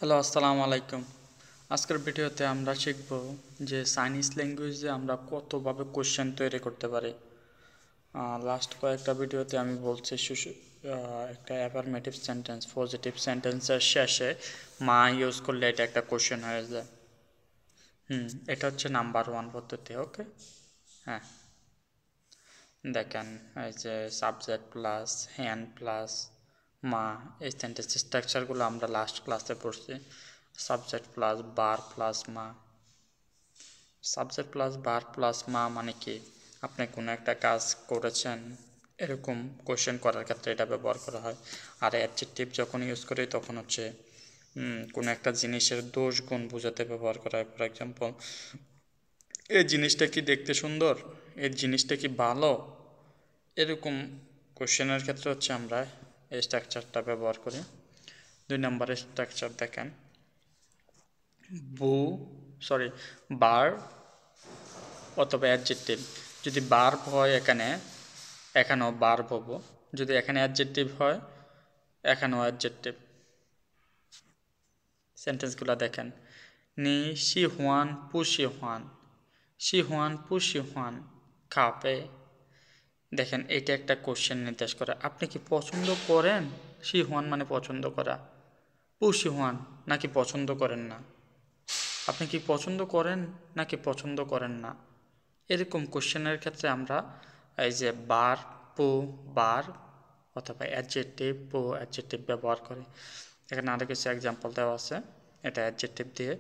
Hello, আসসালামু আলাইকুম। আজকের ভিডিওতে আমরা শিখব যে চাইনিজ ল্যাঙ্গুয়েজে আমরা কতভাবে কোশ্চেন তৈরি করতে পারি। লাস্ট কয়েকটা ভিডিওতে আমি বলছি একটা অ্যাফার্মেটিভ সেন্টেন্স, পজিটিভ সেন্টেন্সের শেষে মা ইউজ করলে এটা একটা কোশ্চেন হয়ে যায়। এটা হচ্ছে নাম্বার 1 পদ্ধতি। ওকে, হ্যাঁ, দেখেন এই যে সাবজেক্ট প্লাস হ্যান্ড প্লাস মা, এই সেন্টেন্স স্ট্রাকচারগুলো আমরা লাস্ট ক্লাসে পড়ছি। সাবজেক্ট প্লাস বার প্লাস মা। সাবজেক্ট প্লাস বার প্লাস মা মানে কি? আপনি কোনো একটা কাজ করেছেন, এরকম কোশ্চেন করার ক্ষেত্রে এটা ব্যবহার করা হয়। আর অ্যাডজেক্টিভ যখন ইউজ করি তখন হচ্ছে কোনো একটা জিনিসের দোষ গুণ বোঝাতে ব্যবহার করা হয়। ফর এক্সাম্পল, এই জিনিসটা কি দেখতে সুন্দর, এই জিনিসটা কি ভালো, এরকম কোশ্চেনের ক্ষেত্রে হচ্ছে আমরা এই স্ট্রাকচারটা ব্যবহার করি। 2 নম্বরের স্ট্রাকচার দেখেন, বু সরি বার অথবা অ্যাডজেক্টিভ। যদি ভার্ব হয় এখানেও ভার্ব হবো, যদি এখানে অ্যাডজেক্টিভ হয় এখানেও অ্যাডজেক্টিভ। সেন্টেন্সগুলো দেখেন, নি শি হুয়ান পু শি হুয়ান, শি হুয়ান পু শি হুয়ান খাপে। দেখেন এটা একটা কোশ্চেন নির্দেশ করে, আপনি কি পছন্দ করেন? শি হুয়ান মানে পছন্দ করা, পু শি হুয়ান নাকি পছন্দ করেন না। আপনি কি পছন্দ করেন নাকি পছন্দ করেন না, এরকম কোশ্চেনের ক্ষেত্রে আমরা এই যে বার পু বার অথবা অ্যাডজেক্টিভ পু অ্যাডজেক্টিভ ব্যবহার করি। এখানে আরও কিছু এক্সাম্পল দেওয়া আছে, এটা অ্যাডজেক্টিভ দিয়ে।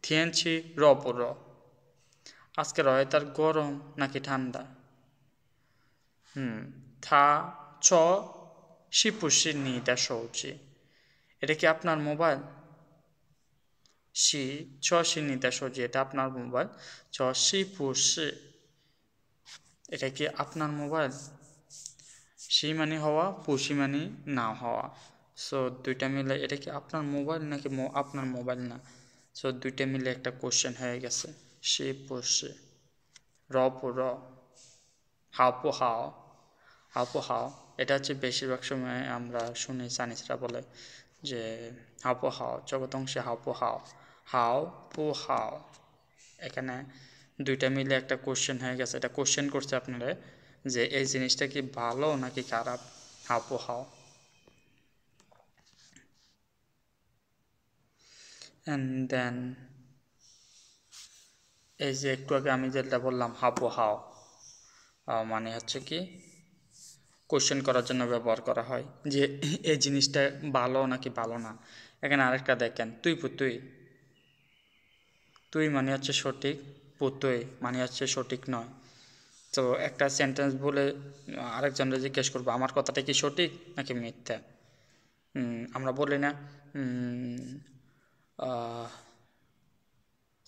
থিয়েনছি র পু র, আজকের ওয়েদার গরম নাকি ঠান্ডা। থা চ শিপুষি নিটা সৌচি, এটা কি আপনার মোবাইল? শি ছ শি নিটা সৌচি, এটা আপনার মোবাইল। চ শিপুষি, এটা কি আপনার মোবাইল? সি মানে হওয়া, পুষি মানে না হওয়া। সো দুইটা মিলে এটা কি আপনার মোবাইল নাকি আপনার মোবাইল না। সো দুইটা মিলে একটা কোশ্চেন হয়ে গেছে। সি পুষি, র পু র, হাও পু হাও, হাও পু হাও। এটা হচ্ছে বেশিরভাগ সময় আমরা শুনি চাইনিজরা বলে যে হাও পু হাও, জগৎ অংশে হাও পু হাও, হাও পু হাও। এখানে দুইটা মিলে একটা কোশ্চেন হয়ে গেছে। এটা কোশ্চেন করছে আপনারা যে এই জিনিসটা কি ভালো নাকি খারাপ, হাও পু হাও। অ্যান্ড দেন এই যে একটু আগে আমি যেটা বললাম হাও পু হাও, মানে হচ্ছে কি কোশ্চেন করার জন্য ব্যবহার করা হয় যে এই জিনিসটা ভালো নাকি ভালো না। এখানে আরেকটা দেখেন, তুই পুতুই, তুই মানে হচ্ছে সঠিক, পুতুই মানে হচ্ছে সঠিক নয়। তো একটা সেন্টেন্স বলে আরেকজনকে জিজ্ঞেস করবো আমার কথাটা কি সঠিক নাকি মিথ্যা। আমরা বলি না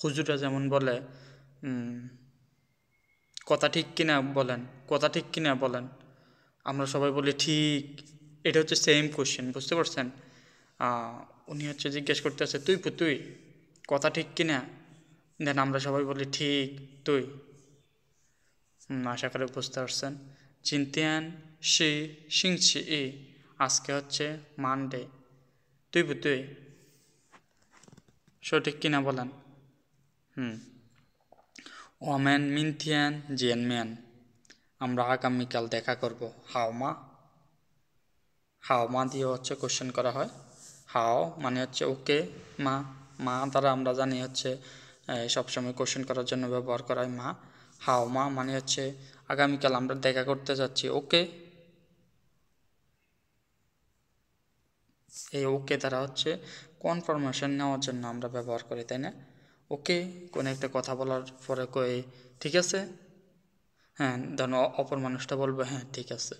হুজুরা যেমন বলে কথা ঠিক কিনা বলেন, কথা ঠিক কিনা বলেন, আমরা সবাই বলি ঠিক। এটা হচ্ছে সেম কোশ্চেন, বুঝতে পারছেন? উনি হচ্ছে জিজ্ঞেস করতেছে তুই তুই কথা ঠিক কিনা, দেন আমরা সবাই বলি ঠিক তুই। আশা করি বুঝতে পারছেন। চিন্তিয়ান শি সিংছি ই, আজকে হচ্ছে মানডে, তুই তুই সঠিক কিনা বলেন। ওমেন মিনথিয়ান জিয়ানমিয়ান, আমরা আগামীকাল দেখা করব। হাওমা, হাওমা দিয়ে হচ্ছে কোশ্চেন করা হয়। হাও মানে হচ্ছে ওকে, মা, মা দ্বারা আমরা জানি হচ্ছে সবসময় কোশ্চেন করার জন্য ব্যবহার করা হয় মা। হাওমা মানে হচ্ছে আগামীকাল আমরা দেখা করতে যাচ্ছি, ওকে। এই ওকে দ্বারা হচ্ছে কনফার্মেশন নেওয়ার জন্য আমরা ব্যবহার করি, তাই না? ওকে, কোনো একটা কথা বলার পরে কই ঠিক আছে, হ্যাঁ, ধরুন অপর মানুষটা বলবে হ্যাঁ ঠিক আছে।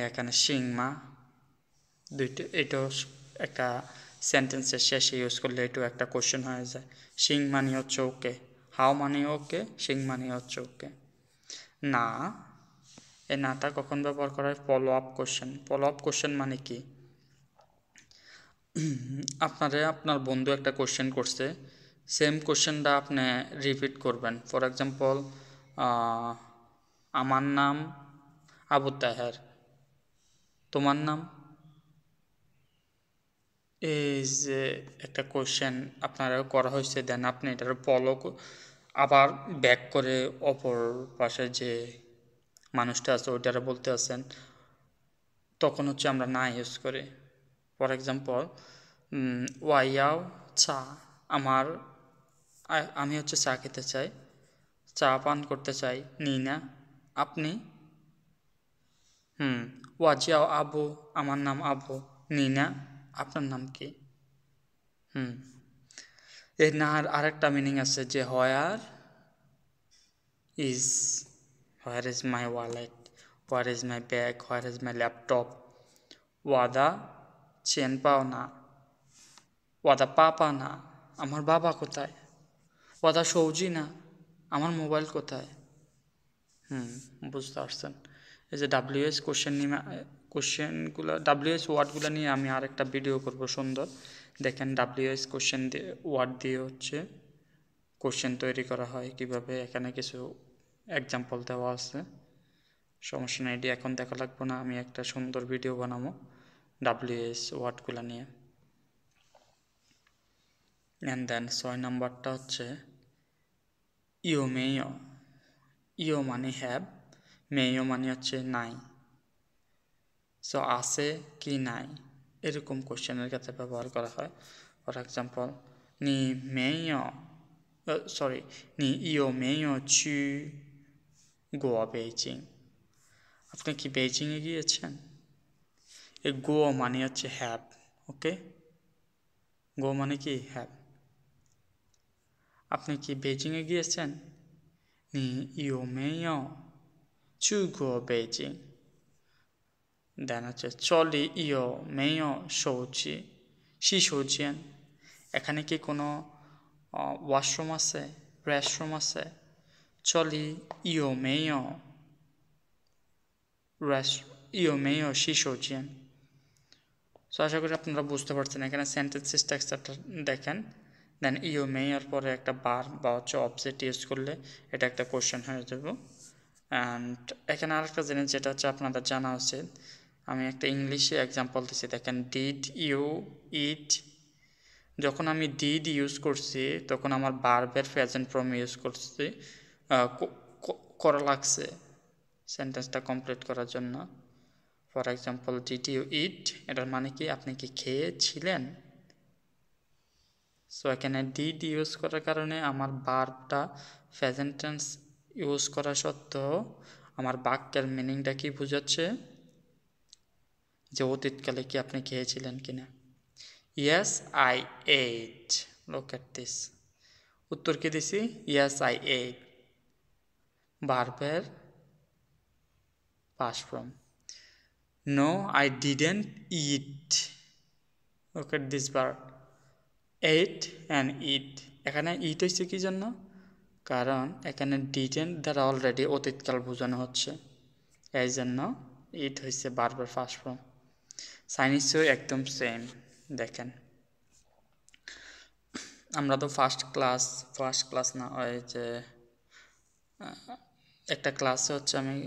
এখানে সিংমা দুইটা, এটাও একটা সেন্টেন্সের শেষে ইউজ করলে এটাও একটা কোশ্চেন হয়ে যায়। সিং মানে হচ্ছে ওকে, হাও মানে ওকে, সিং মানে হচ্ছে ওকে। না, এই নাটা কখন ব্যবহার করা হয়? Follow up question. Follow up question মানে কি? আপনার বন্ধু একটা কোশ্চেন করছে, সেম কোশ্চেনটা আপনি রিপিট করবেন। ফর এক্সাম্পল, আমার নাম আবু তাহের, তোমার নাম? এই যে একটা কোশ্চেন আপনারা করা হয়েছে, দেন আপনি এটার ফলো আবার ব্যাক করে অপর পাশে যে মানুষটা আছে ওইটারে বলতে আছেন, তখন হচ্ছে আমরা না ইউজ করি। ফর এক্সাম্পল, ওয়াইয়াও চা, আমার আমি হচ্ছে চা খেতে চাই, চা পান করতে চাই, নি না আপনি। ওয়াজিয়াও আবু, আমার নাম আবু, নি না আপনার নাম কি। এই নার আরেকটা মিনিং আছে যে is where is my wallet, where is my bag, where is my laptop. ওয়াদা চেন পাও না, ওয়াদা পাপা না, আমার বাবা কোথায়। ওয়াদা সৌজি না, আমার মোবাইল কোথায়। বুঝতে পারছেন। এই যে ডাব্লিউএস কোশ্চেনগুলো, ডাব্লিউএস ওয়ার্ডগুলো নিয়ে আমি আরেকটা ভিডিও করব সুন্দর। দেখেন ডাব্লিউএস কোশ্চেন দিয়ে, ওয়ার্ড দিয়ে হচ্ছে কোশ্চেন তৈরি করা হয় কিভাবে, এখানে কিছু এক্সাম্পল দেওয়া আছে। সমস্যা নেই, এটি এখন দেখা লাগবে না, আমি একটা সুন্দর ভিডিও বানাবো ডাব্লিউএস ওয়ার্ডগুলো নিয়ে। অ্যান্ড দেন 6 নাম্বারটা হচ্ছে ইও মেয়। ইও মানে হ্যাভ, মেয় মানে হচ্ছে নাই। সো আছে কি নাই, এরকম কোশ্চেনের ক্ষেত্রে ব্যবহার করা হয়। ফর এক্সাম্পল, নি মেয় নি ইও মেয় চু গোয়া বেইজিং, আপনি কি বেইজিংয়ে গিয়েছেন। এই গো মানে হচ্ছে হ্যাভ, ওকে, গো মানে কি হ্যাভ। আপনি কি বেইজিংয়ে গিয়েছেন, নি ইও মেয় চু গো বেইজিং। দেন হচ্ছে চলি ইও মেয় সৌচি শি সৌজিয়ান, এখানে কি কোনো ওয়াশরুম আছে, রেস্টরুম আছে। চলি ইও মেয় শি সৌজিয়ান। সো আশা করি আপনারা বুঝতে পারছেন। এখানে সেন্টেন্স স্ট্রাকচারটা দেখেন। দেন ইও মেয়ের পরে একটা বার বা হচ্ছে অবজেক্ট ইউজ করলে এটা একটা কোশ্চেন হয়ে যাব। অ্যান্ড এখানে আরেকটা জিনিস যেটা হচ্ছে আপনাদের জানা উচিত, আমি একটা ইংলিশে এক্সাম্পল দিচ্ছি। দেখেন ডিড ইউ ইট, যখন আমি ডিড ইউজ করছি তখন আমার ভার্বের প্রেজেন্ট ফর্ম ইউজ করছি, করা লাগছে সেন্টেন্সটা কমপ্লিট করার জন্য। ফর এক্সাম্পল, ডিড ইউ ইট, এটার মানে কি আপনি কি খেয়েছিলেন। সো এখানে ডিড ইউজ করার কারণে আমার ভার্বটা প্রেজেন্ট টেন্স ইউজ করা সত্ত্বেও আমার বাক্যের মিনিংটা কি বোঝাচ্ছে, যে অতীতকালে কি আপনি খেয়েছিলেন কিনা। Yes I ate, look at this, উত্তর কি দিছি, ইয়েস আই এইট, ভার্বের past form. No I didn't it, look at this verb, ate and eat. এখানে ইট হচ্ছে কি জন্য, কারণ এখানে ডিডেন্ট দ্বারা অলরেডি অতীতকাল বোঝানো হচ্ছে, এই জন্য ইট হচ্ছে ভার্বের ফার্স্ট ফর্ম। চাইনিজও একদম সেম। দেখেন আমরা তো ফার্স্ট ক্লাস না, ওই যে একটা ক্লাসে হচ্ছে আমি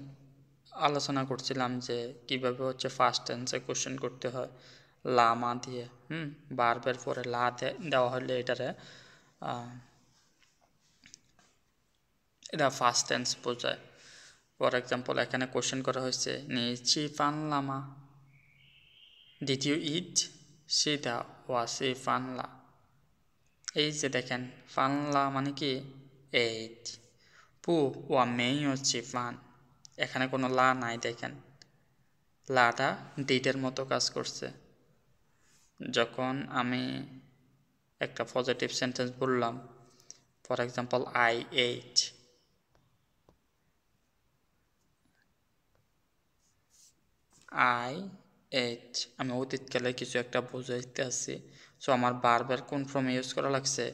আলোচনা করছিলাম যে কিভাবে হচ্ছে ফার্স্ট টেন্সে কোশ্চেন করতে হয় লামা দিয়ে। ভার্বের পরে লা দেওয়া হলে এটা ফার্স্ট টেন্স বোঝায়। ফর এক্সাম্পল, এখানে কোশ্চেন করা হয়েছে নি চি ফান লামা, ডিড ইউ ইট সিদা ওয়া সি ফানলা। এই যে দেখেন ফানলা মানে কি এইট, পু ওয়া মেইও চি ফান, এখানে কোনো লা নাই। দেখেন লাটা ডিডের মতো কাজ করছে। যখন আমি একটা পজিটিভ সেন্টেন্স বললাম, ফর এক্সাম্পল আই এইট, আমি অতীতকালে কিছু একটা বোঝাইতে আসছি। সো আমার ভার্বের কোন ফর্ম ইউজ করা লাগছে,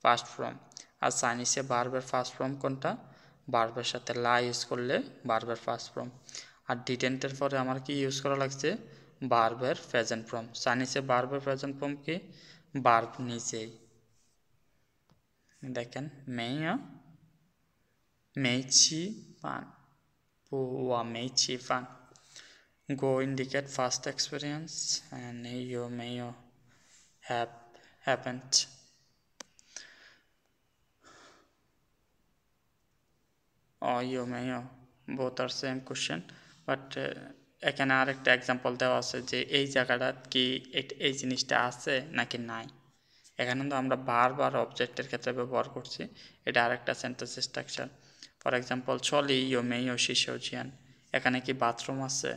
ফার্স্ট ফর্ম। আর চাইনিজে ভার্বের ফার্স্ট ফর্ম কোনটা, ভার্বের সাথে লা ইউজ করলে ভার্বের ফার্স্ট ফর্ম। আর ডিডেন্টের পরে আমার কি ইউজ করা লাগছে, ভার্বের প্রেজেন্ট ফর্ম। চাইনিজে ভার্বের প্রেজেন্ট ফর্ম কি, ভার্ব নিজেই। দেখেন মেইচি পান, পুয়া মেইচি পান। Go indicate past experience and you may have happened. Or you may both are same question, but এখানে আরেকটা এক্সাম্পল দেওয়া আছে যে এই জায়গাটা কি এই জিনিসটা আছে নাকি নাই। এখানে তো আমরা বারবার অবজেক্টের ক্ষেত্রে ব্যবহার করছি, এটা আরেকটা সেন্টেন্স স্ট্রাকচার। ফর এক্সাম্পল চলি ইয়ো মেয়ো শিশোজিয়ান, এখানে কি বাথরুম আছে।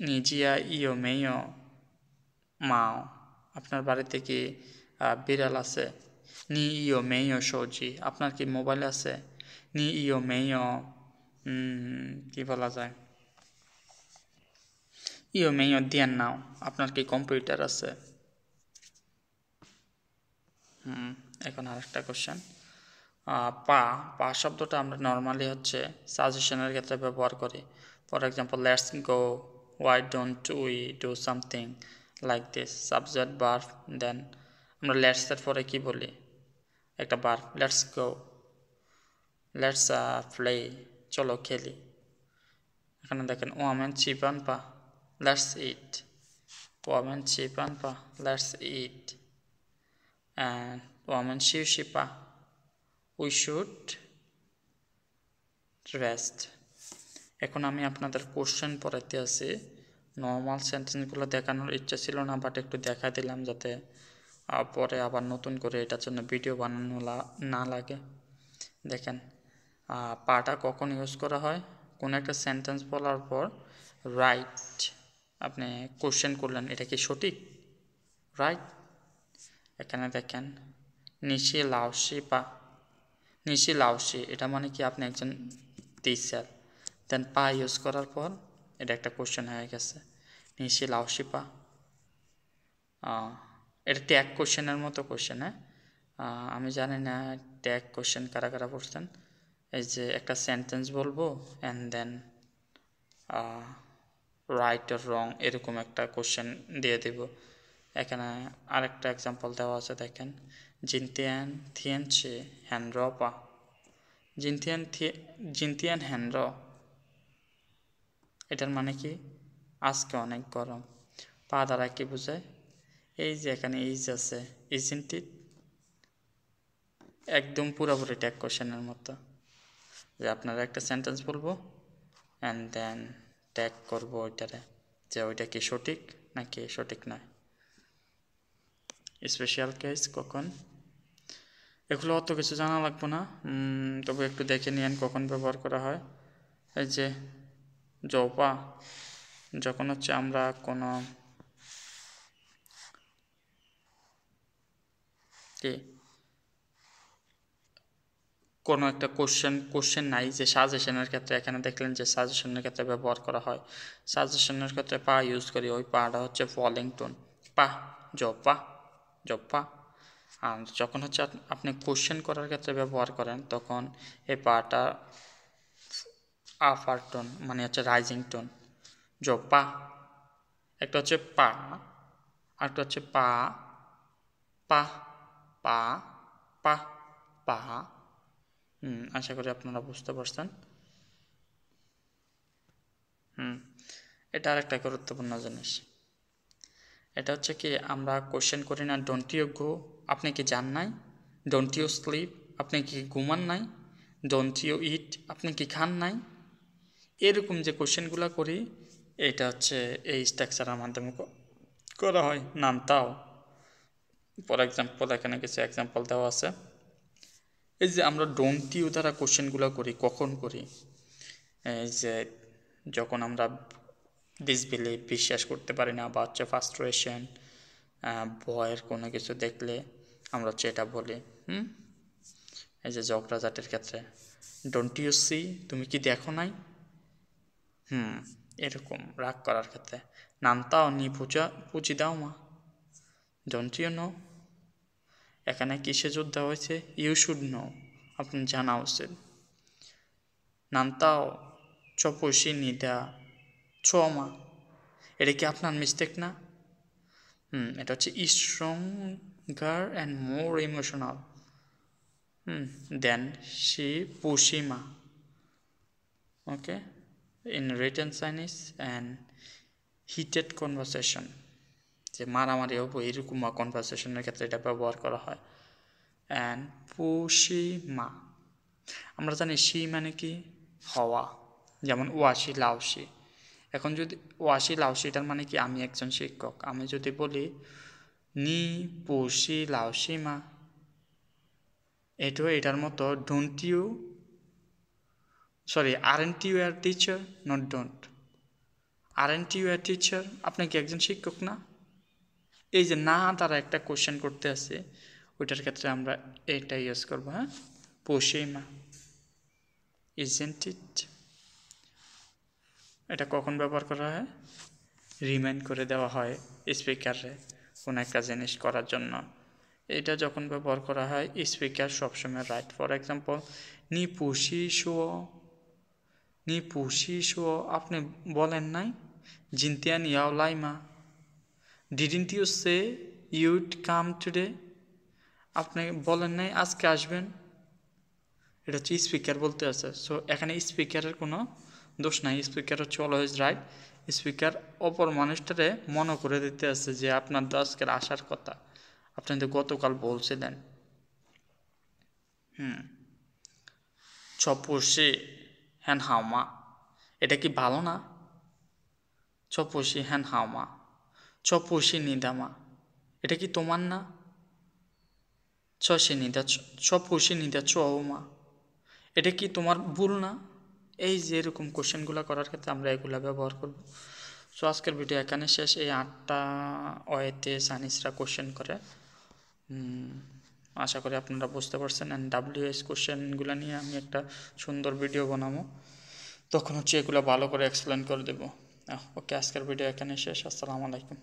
নিজিয়া ইয়ো মেয়ো মাও, আপনার বাড়িতে কি বিড়াল আছে। নি ইয়ো মেয়ো সৌজি, আপনার কি মোবাইল আছে। নি ইয়ো মেয়ো কি বলা যায়, ইয়ো মেয়ো দিয়ান নাও, আপনার কি কম্পিউটার আছে। এখন আরেকটা কোশ্চেন, পা শব্দটা আমরা নর্মালি হচ্ছে সাজেশনের ক্ষেত্রে ব্যবহার করি। For example let's go, why don't we do something like this, subject verb. Then আমরা লেটসের পরে কি বলি, একটা verb, let's go, let's play, চলো খেলি। এখানে দেখেন ওয়ামেন চিপান পা, লেটস ইট, ওয়ামেন চিপান পা, লেটস ইট। অ্যান্ড ওয়ামেন শিপা, উই শুড রেস্ট। এখন আমি আপনাদের কোশ্চেন পড়াইতে আছি, নর্মাল সেন্টেন্সগুলো দেখানোর ইচ্ছা ছিল না, বাট একটু দেখা দিলাম যাতে পরে আবার নতুন করে এটার জন্য ভিডিও বানানো না লাগে। দেখেন পাটা কখন ইউজ করা হয়, কোনো একটা সেন্টেন্স বলার পর রাইট আপনি কোশ্চেন করলেন এটা কি সঠিক, রাইট। এখানে দেখেন নিশি লাউসি পা, নিশি লাউসি, এটা মানে কি আপনি একজন টিচার। দেন পা ইউজ করার পর এটা একটা কোশ্চেন হয়ে গেছে, নিশি লাউসি পা। এটা ট্যাগ কোশ্চেনের মতো কোশ্চেন। হ্যাঁ, আমি জানি না ট্যাগ কোশ্চেন কারা কারা পড়ছেন। এই যে একটা সেন্টেন্স বলবো and then right or wrong এরকম একটা কোশ্চেন দিয়ে দেব। এখানে আরেকটা এক্সাম্পল দেওয়া আছে, দেখেন জিনতিয়ান থিয়েনচি হ্যান্ড্র পা, জিনতিয়ান হ্যান্ড্র, এটার মানে কি আজকে অনেক গরম। পা দ্বারা কি বোঝায়, এই যে এখানে ইজ আছে, ইজন্ট ইট, একদম পুরোপুরি ট্যাগ কোশ্চেনের মতো, যে আপনারা একটা সেন্টেন্স বলবো অ্যান্ড দেন ট্যাগ করবো ওইটারে যে ওইটা কি সঠিক নাকি সঠিক নয়। স্পেশাল কেস কখন, এগুলো অত কিছু জানা লাগবো না, তবে একটু দেখে নিন কখন ব্যবহার করা হয়। এই যে জপা, যখন হচ্ছে আমরা কোনো একটা কোশ্চেন নাই, যে সাজেশনের ক্ষেত্রে এখানে দেখলেন যে সাজেশনের ক্ষেত্রে ব্যবহার করা হয়। সাজেশনের ক্ষেত্রে পা ইউজ করি, ওই পাটা হচ্ছে ফলিং টোন, পা জপা জপা। আর যখন হচ্ছে আপনি কোশ্চেন করার ক্ষেত্রে ব্যবহার করেন তখন এই পাটা আপার টোন, মানে হচ্ছে রাইজিং টোন, জপা। একটা হচ্ছে পা, আরেকটা হচ্ছে পা পা পা পা পা। আশা করি আপনারা বুঝতে পারছেন। এটা আরেকটা গুরুত্বপূর্ণ জিনিস, এটা হচ্ছে কি আমরা কোশ্চেন করি না ডোন্ট ইউ গো, আপনি কি যান নাই। ডোন্ট ইউ স্লিপ, আপনি কি ঘুমান নাই। ডোন্ট ইউ ইট, আপনি কি খান নাই। এরকম যে কোশ্চেনগুলো করি এটা হচ্ছে এই স্ট্রাকচারের মাধ্যমে করা হয়। নানতাও, ফর এক্সাম্পল এখানে কিছু এক্সাম্পল দেওয়া আছে। এই যে আমরা ডোন্ট ইউ দ্বারা কোশ্চেনগুলো করি কখন করি, এই যে যখন আমরা ডিসবিলিভ বিশ্বাস করতে পারি না, বা হচ্ছে ফ্রাস্ট্রেশন ভয়ের কোনো কিছু দেখলে আমরা হচ্ছে এটা বলি। এই যে ঝগড়াঝাটির ক্ষেত্রে ডোন্ট ইউ সি, তুমি কি দেখো নাই। এরকম রাগ করার ক্ষেত্রে নানতাও নি পুচি দাও মা, ডোন্ট ইউ নো। এখানে কিসে জোর দেওয়া হয়েছে, ইউ শুড নো, আপনি জানা উচিত। নানতাও চপসি নিদা ছোমা, এটা কি আপনার মিস্টেক না। এটা হচ্ছে stronger and more emotional than সি পুশিমা। Okay, in written Chinese and heated conversation. যে মারামারি হবো এরকম কনভারসেশনের ক্ষেত্রে এটা ব্যবহার করা হয়। অ্যান্ড পুষিমা, আমরা জানি শি মানে কি হওয়া, যেমন ওয়াশি লাউসি। এখন যদি ওয়াশি লাউসি এটার মানে কি আমি একজন শিক্ষক, আমি যদি বলি নি পুষি লাউসি মা, এটার মতো don't you, sorry aren't you a teacher, not don't, aren't you a teacher, আপনি কি একজন শিক্ষক না? এই যে না তারা একটা কোশ্চেন করতে আছে, ওইটার ক্ষেত্রে আমরা এটা ইউজ করবো। হ্যাঁ, পুষিমা, ইজেন্ট ইট। এটা কখন ব্যবহার করা হয়? রিমাইন্ড করে দেওয়া হয় স্পিকারে কোনো একটা জিনিস করার জন্য। এটা যখন ব্যবহার করা হয় স্পিকার সবসময় রাইট। ফর এক্সাম্পল নি পুষি শো, আপনি বলেন নাই জিনতিয়ান ইয়াও লাইমা, didn't you say you'd come today, আপনি বলেন নাই আজকে আসবেন। এটা হচ্ছে স্পিকার বলতে আছে। সো এখানে স্পিকারের কোনো দোষ নাই, স্পিকার হচ্ছে অলওয়েজ রাইট। স্পিকার অপর মানুষটারে মনে করে দিতে আছে যে আপনার তো আজকের আসার কথা, আপনি তো গতকাল বলছিলেন। চপুষি হ্যান হাওমা, এটা কি ভালো না? চপুষি হ্যান হাওমা, চপুষি নিদামা, এটা কি তোমার না? চপুষি নিদা চৌমা, এটা কি তোমার ভুল না? এই যে এরকম কোশ্চেনগুলো করার ক্ষেত্রে আমরা এগুলো ব্যবহার করব। সো আজকের ভিডিও এখানে শেষ। এই 8টা ওয়েতে চাইনিজরা কোশ্চেন করে, আশা করি আপনারা বুঝতে পারছেন। অ্যান্ড WH কোশ্চেনগুলো নিয়ে আমি একটা সুন্দর ভিডিও বানাবো, তখন হচ্ছে এগুলো ভালো করে এক্সপ্লেন করে দেবো। ওকে, আজকের ভিডিও এখানে শেষ। আসসালামু আলাইকুম।